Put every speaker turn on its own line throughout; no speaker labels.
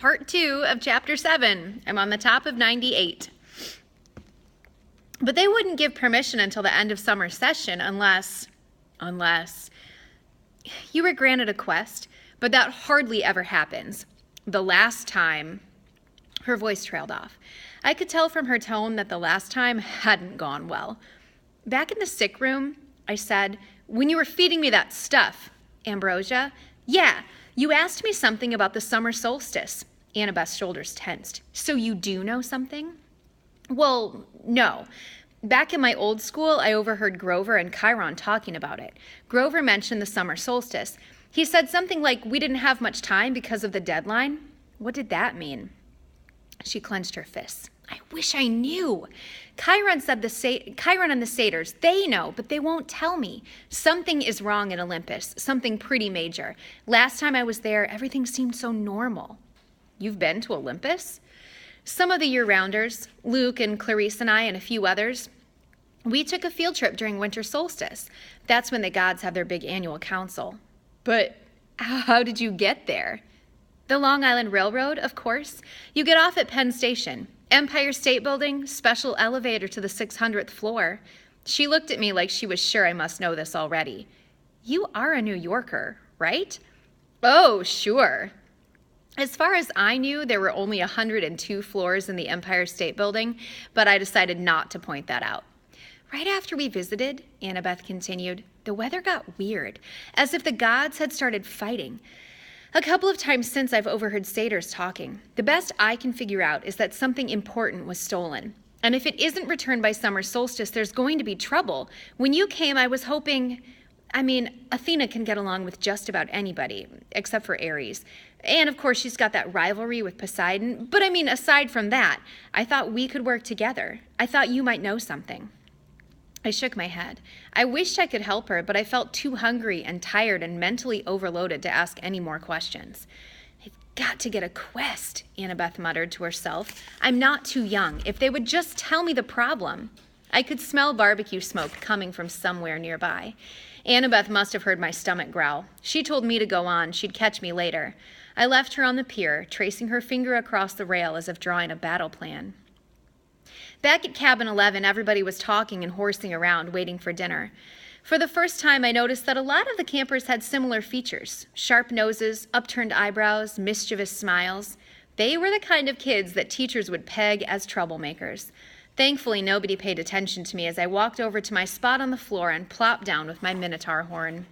part 2 of chapter 7. I'm on the top of 98. But they wouldn't give permission until the end of summer session unless you were granted a quest, but that hardly ever happens. The last time, her voice trailed off. I could tell from her tone that the last time hadn't gone well. Back in the sick room, I said, when you were feeding me that stuff, Ambrosia, yeah, you asked me something about the summer solstice. Annabeth's shoulders tensed. So you do know something? Well, no. Back in my old school, I overheard Grover and Chiron talking about it. Grover mentioned the summer solstice. He said something like we didn't have much time because of the deadline. What did that mean? She clenched her fists. I wish I knew. Chiron and the satyrs, they know, but they won't tell me. Something is wrong in Olympus, something pretty major. Last time I was there, everything seemed so normal. You've been to Olympus? Some of the year-rounders, Luke and Clarice and I and a few others, we took a field trip during winter solstice. That's when the gods have their big annual council. But how did you get there? The Long Island Railroad, of course. You get off at Penn Station. Empire State Building, special elevator to the 600th floor. She looked at me like she was sure I must know this already. You are a New Yorker, right? Oh, sure. As far as I knew, there were only 102 floors in the Empire State Building, but I decided not to point that out. Right after we visited, Annabeth continued, the weather got weird, as if the gods had started fighting. A couple of times since I've overheard satyrs talking. The best I can figure out is that something important was stolen. And if it isn't returned by summer solstice, there's going to be trouble. When you came, I was hoping... Athena can get along with just about anybody, except for Ares. And of course, she's got that rivalry with Poseidon. But aside from that, I thought we could work together. I thought you might know something. I shook my head. I wished I could help her, but I felt too hungry and tired and mentally overloaded to ask any more questions. I've got to get a quest, Annabeth muttered to herself. I'm not too young. If they would just tell me the problem. I could smell barbecue smoke coming from somewhere nearby. Annabeth must have heard my stomach growl. She told me to go on. She'd catch me later. I left her on the pier, tracing her finger across the rail as if drawing a battle plan. Back at Cabin 11, everybody was talking and horsing around, waiting for dinner. For the first time, I noticed that a lot of the campers had similar features. Sharp noses, upturned eyebrows, mischievous smiles. They were the kind of kids that teachers would peg as troublemakers. Thankfully, nobody paid attention to me as I walked over to my spot on the floor and plopped down with my minotaur horn.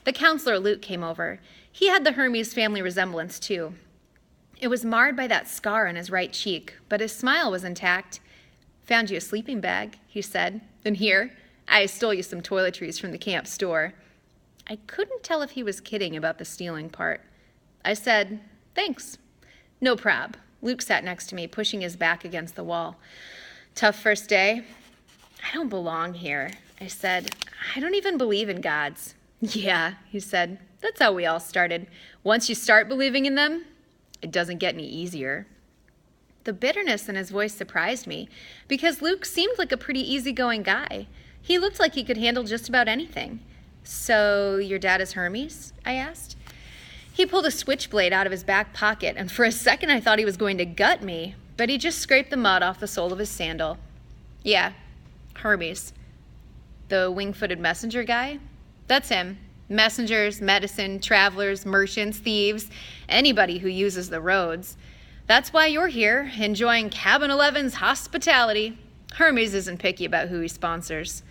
The counselor, Luke, came over. He had the Hermes family resemblance, too. It was marred by that scar on his right cheek, but his smile was intact. Found you a sleeping bag, he said. And here, I stole you some toiletries from the camp store. I couldn't tell if he was kidding about the stealing part. I said, thanks. No prob. Luke sat next to me, pushing his back against the wall. Tough first day? I don't belong here, I said. I don't even believe in gods. Yeah, he said. That's how we all started. Once you start believing in them, it doesn't get any easier. The bitterness in his voice surprised me, because Luke seemed like a pretty easygoing guy. He looked like he could handle just about anything. So, your dad is Hermes? I asked. He pulled a switchblade out of his back pocket, and for a second I thought he was going to gut me, but he just scraped the mud off the sole of his sandal. Yeah, Hermes. The wing-footed messenger guy? That's him. Messengers, medicine, travelers, merchants, thieves, anybody who uses the roads. That's why you're here, enjoying Cabin 11's hospitality. Hermes isn't picky about who he sponsors.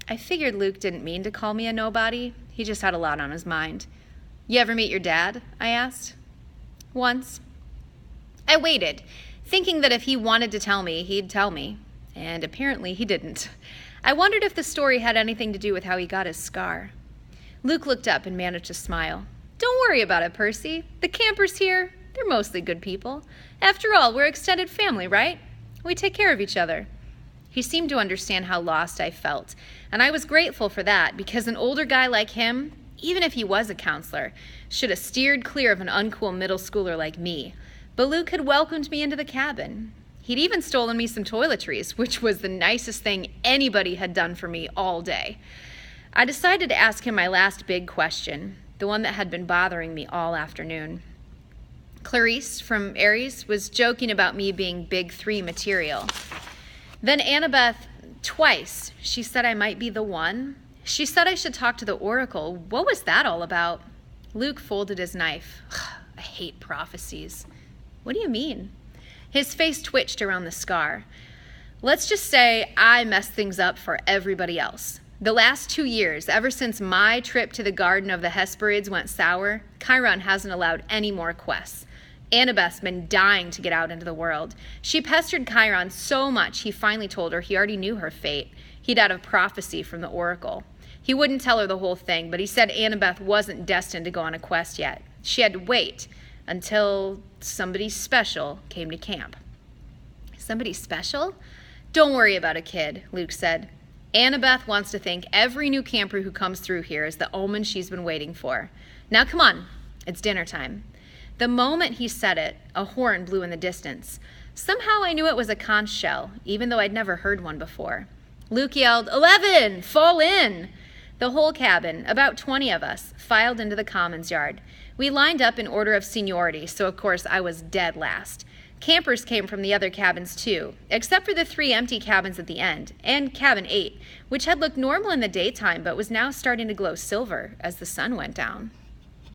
I figured Luke didn't mean to call me a nobody. He just had a lot on his mind. You ever meet your dad? I asked. Once. I waited, thinking that if he wanted to tell me, he'd tell me. And apparently he didn't. I wondered if the story had anything to do with how he got his scar. Luke looked up and managed to smile. Don't worry about it, Percy. The campers here, they're mostly good people. After all, we're extended family, right? We take care of each other. He seemed to understand how lost I felt, and I was grateful for that, because an older guy like him, even if he was a counselor, should have steered clear of an uncool middle schooler like me. But Luke had welcomed me into the cabin. He'd even stolen me some toiletries, which was the nicest thing anybody had done for me all day. I decided to ask him my last big question, the one that had been bothering me all afternoon. Clarice from Aries was joking about me being big 3 material. Then Annabeth, twice, she said I might be the one. She said I should talk to the oracle. What was that all about? Luke folded his knife. I hate prophecies. What do you mean? His face twitched around the scar. Let's just say I messed things up for everybody else. The last 2 years, ever since my trip to the Garden of the Hesperids went sour, Chiron hasn't allowed any more quests. Annabeth's been dying to get out into the world. She pestered Chiron so much he finally told her he already knew her fate. He'd had a prophecy from the oracle. He wouldn't tell her the whole thing, but he said Annabeth wasn't destined to go on a quest yet. She had to wait until somebody special came to camp. Somebody special? Don't worry about it, kid, Luke said. Annabeth wants to thank every new camper who comes through here as the omen she's been waiting for. Now come on, it's dinner time. The moment he said it, a horn blew in the distance. Somehow I knew it was a conch shell, even though I'd never heard one before. Luke yelled, 11, fall in! The whole cabin, about 20 of us, filed into the commons yard. We lined up in order of seniority, so of course I was dead last. Campers came from the other cabins too, except for the 3 empty cabins at the end, and cabin 8, which had looked normal in the daytime but was now starting to glow silver as the sun went down.